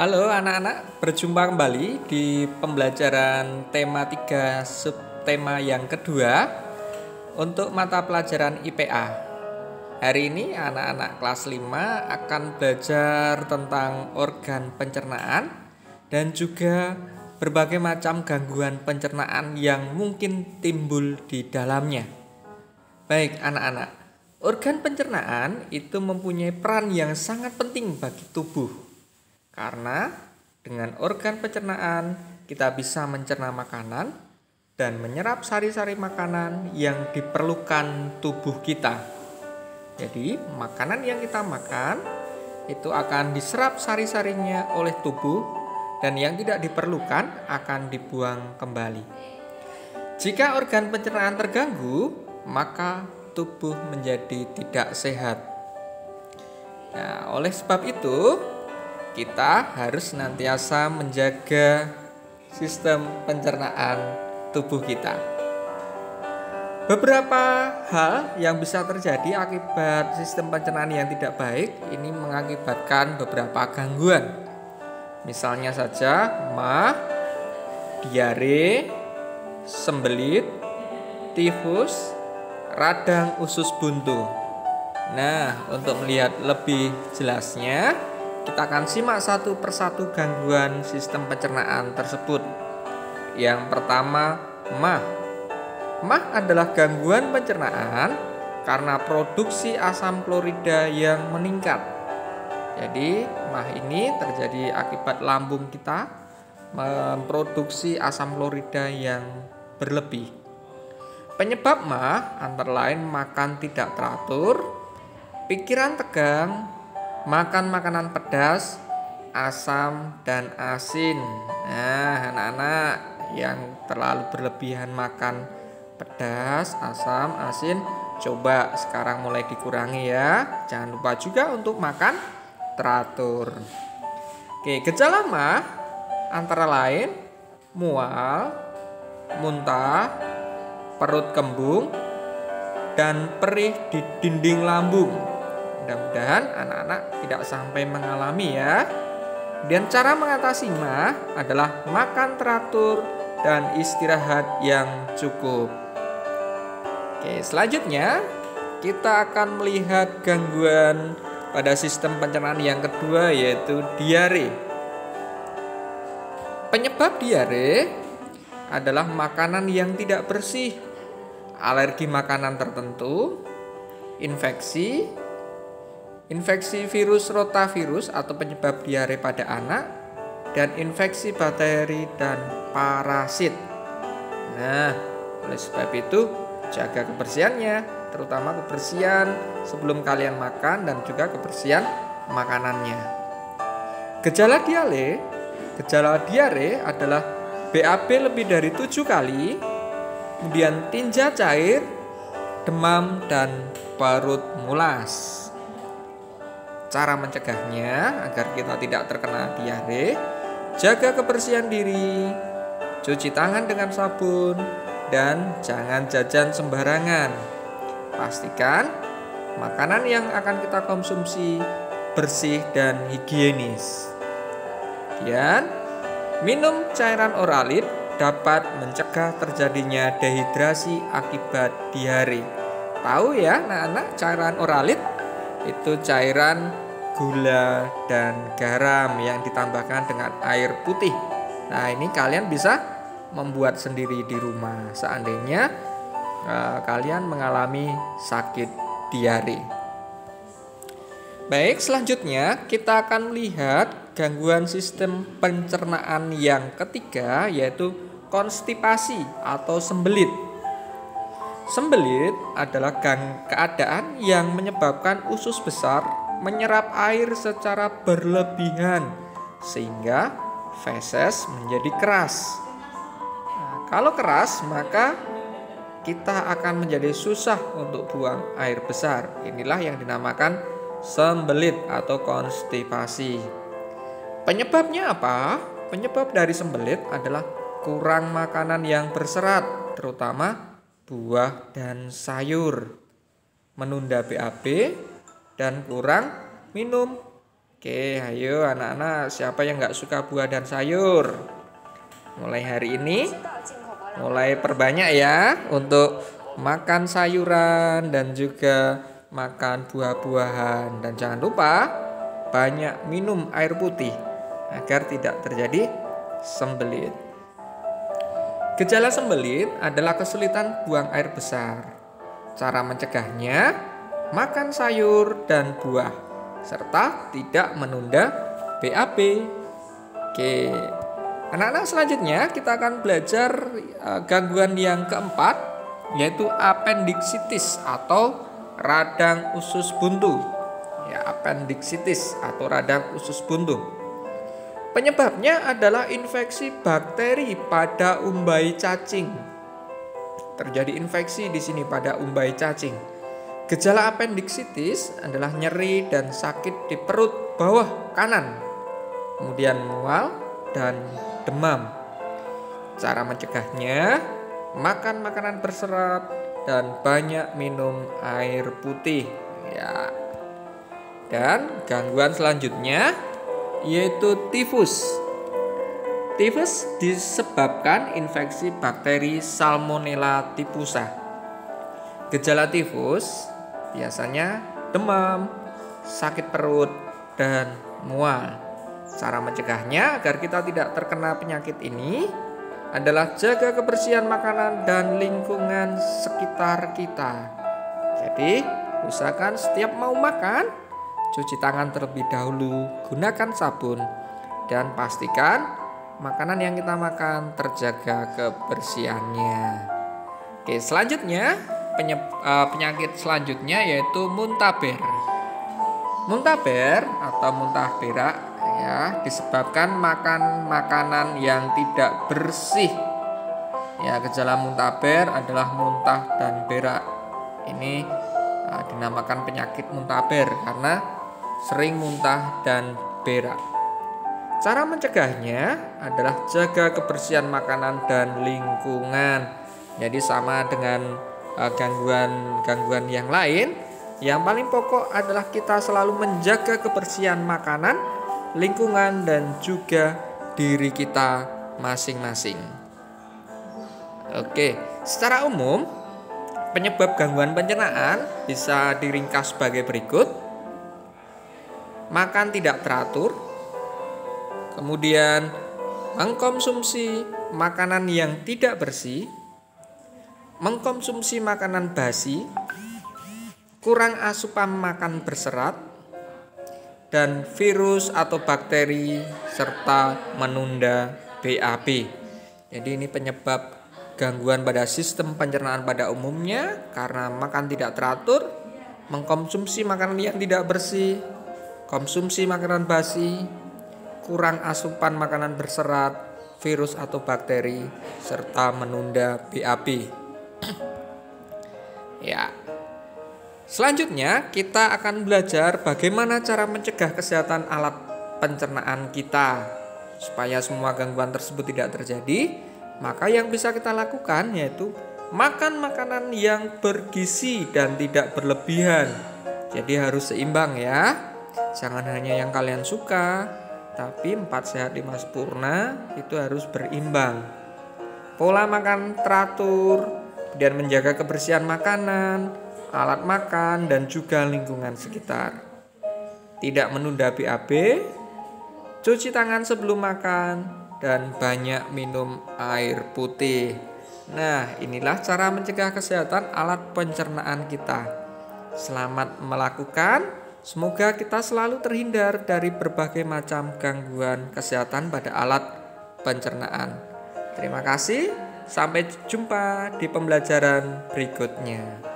Halo anak-anak, berjumpa kembali di pembelajaran tema 3 subtema yang kedua untuk mata pelajaran IPA. Hari ini anak-anak kelas 5 akan belajar tentang organ pencernaan dan juga berbagai macam gangguan pencernaan yang mungkin timbul di dalamnya. Baik anak-anak, organ pencernaan itu mempunyai peran yang sangat penting bagi tubuh. Karena dengan organ pencernaan kita bisa mencerna makanan dan menyerap sari-sari makanan yang diperlukan tubuh kita. Jadi makanan yang kita makan itu akan diserap sari-sarinya oleh tubuh dan yang tidak diperlukan akan dibuang kembali. Jika organ pencernaan terganggu, maka tubuh menjadi tidak sehat. Nah, oleh sebab itu kita harus senantiasa menjaga sistem pencernaan tubuh kita. Beberapa hal yang bisa terjadi akibat sistem pencernaan yang tidak baik ini mengakibatkan beberapa gangguan. Misalnya saja MAH, diare, sembelit, tifus, radang usus buntu. Nah, untuk melihat lebih jelasnya, kita akan simak satu persatu gangguan sistem pencernaan tersebut. Yang pertama, MAH. MAH adalah gangguan pencernaan karena produksi asam klorida yang meningkat. Jadi, MAH ini terjadi akibat lambung kita memproduksi asam klorida yang berlebih. Penyebab MAH antara lain makan tidak teratur, pikiran tegang, makan makanan pedas, asam, dan asin. Nah, anak-anak yang terlalu berlebihan makan pedas, asam, asin, coba sekarang mulai dikurangi ya. Jangan lupa juga untuk makan teratur. Oke, gejala MAH antara lain mual, muntah, perut kembung, dan perih di dinding lambung. Mudah-mudahan anak-anak tidak sampai mengalami ya. Dan cara mengatasi MAH adalah makan teratur dan istirahat yang cukup. Oke, selanjutnya kita akan melihat gangguan pada sistem pencernaan yang kedua, yaitu diare. Penyebab diare adalah makanan yang tidak bersih, alergi makanan tertentu, infeksi virus rotavirus atau penyebab diare pada anak, dan infeksi bakteri dan parasit. Nah, oleh sebab itu jaga kebersihannya, terutama kebersihan sebelum kalian makan dan juga kebersihan makanannya. Gejala diare adalah BAB lebih dari 7 kali, kemudian tinja cair, demam, dan parut mulas. Cara mencegahnya agar kita tidak terkena diare, jaga kebersihan diri, cuci tangan dengan sabun, dan jangan jajan sembarangan. Pastikan makanan yang akan kita konsumsi bersih dan higienis. Kemudian, minum cairan oralit dapat mencegah terjadinya dehidrasi akibat diare. Tahu ya anak-anak, cairan oralit itu cairan gula dan garam yang ditambahkan dengan air putih. Nah, ini kalian bisa membuat sendiri di rumah seandainya kalian mengalami sakit diare. Baik, selanjutnya kita akan melihat gangguan sistem pencernaan yang ketiga, yaitu konstipasi atau sembelit. Sembelit adalah keadaan yang menyebabkan usus besar menyerap air secara berlebihan sehingga feses menjadi keras. Nah, kalau keras maka kita akan menjadi susah untuk buang air besar. Inilah yang dinamakan sembelit atau konstipasi. Penyebabnya apa? Penyebab dari sembelit adalah kurang makanan yang berserat, terutama buah dan sayur, menunda BAB, dan kurang minum Oke, ayo anak-anak, siapa yang nggak suka buah dan sayur? Mulai hari ini, mulai perbanyak ya untuk makan sayuran dan juga makan buah-buahan. Dan jangan lupa banyak minum air putih agar tidak terjadi sembelit. Gejala sembelit adalah kesulitan buang air besar. Cara mencegahnya, makan sayur dan buah serta tidak menunda BAB. Oke. Anak-anak, selanjutnya kita akan belajar gangguan yang keempat, yaitu apendiksitis atau radang usus buntu. Ya, apendiksitis atau radang usus buntu. Penyebabnya adalah infeksi bakteri pada umbai cacing. Terjadi infeksi di sini pada umbai cacing. Gejala apendiksitis adalah nyeri dan sakit di perut bawah kanan, kemudian mual dan demam. Cara mencegahnya, makan makanan berserat dan banyak minum air putih. Ya. Dan gangguan selanjutnya yaitu tifus. Tifus disebabkan infeksi bakteri Salmonella typhusa. Gejala tifus biasanya demam, sakit perut, dan mual. Cara mencegahnya agar kita tidak terkena penyakit ini adalah jaga kebersihan makanan dan lingkungan sekitar kita. Jadi, usahakan setiap mau makan, cuci tangan terlebih dahulu, gunakan sabun, dan pastikan makanan yang kita makan terjaga kebersihannya. Oke, selanjutnya penyakit selanjutnya yaitu muntaber. Muntaber atau muntah berak ya disebabkan makan makanan yang tidak bersih. Ya, gejala muntaber adalah muntah dan berak. Ini dinamakan penyakit muntaber karena sering muntah dan berak. Cara mencegahnya adalah jaga kebersihan makanan dan lingkungan. Jadi sama dengan gangguan yang lain, yang paling pokok adalah kita selalu menjaga kebersihan makanan, lingkungan, dan juga diri kita masing-masing. Oke, secara umum penyebab gangguan pencernaan bisa diringkas sebagai berikut. Makan tidak teratur, kemudian mengkonsumsi makanan yang tidak bersih, mengkonsumsi makanan basi, kurang asupan makan berserat, dan virus atau bakteri, serta menunda BAB. Jadi ini penyebab gangguan pada sistem pencernaan pada umumnya karena makan tidak teratur, mengkonsumsi makanan yang tidak bersih, konsumsi makanan basi, kurang asupan makanan berserat, virus atau bakteri, serta menunda BAB. Ya. Selanjutnya kita akan belajar bagaimana cara mencegah kesehatan alat pencernaan kita supaya semua gangguan tersebut tidak terjadi. Maka yang bisa kita lakukan yaitu makan makanan yang bergizi dan tidak berlebihan. Jadi harus seimbang ya. Jangan hanya yang kalian suka, tapi 4 sehat 5 sempurna itu harus berimbang. Pola makan teratur dan menjaga kebersihan makanan, alat makan, dan juga lingkungan sekitar. Tidak menunda BAB, cuci tangan sebelum makan, dan banyak minum air putih. Nah, inilah cara mencegah kesehatan alat pencernaan kita. Selamat melakukan, semoga kita selalu terhindar dari berbagai macam gangguan kesehatan pada alat pencernaan. Terima kasih. Sampai jumpa di pembelajaran berikutnya.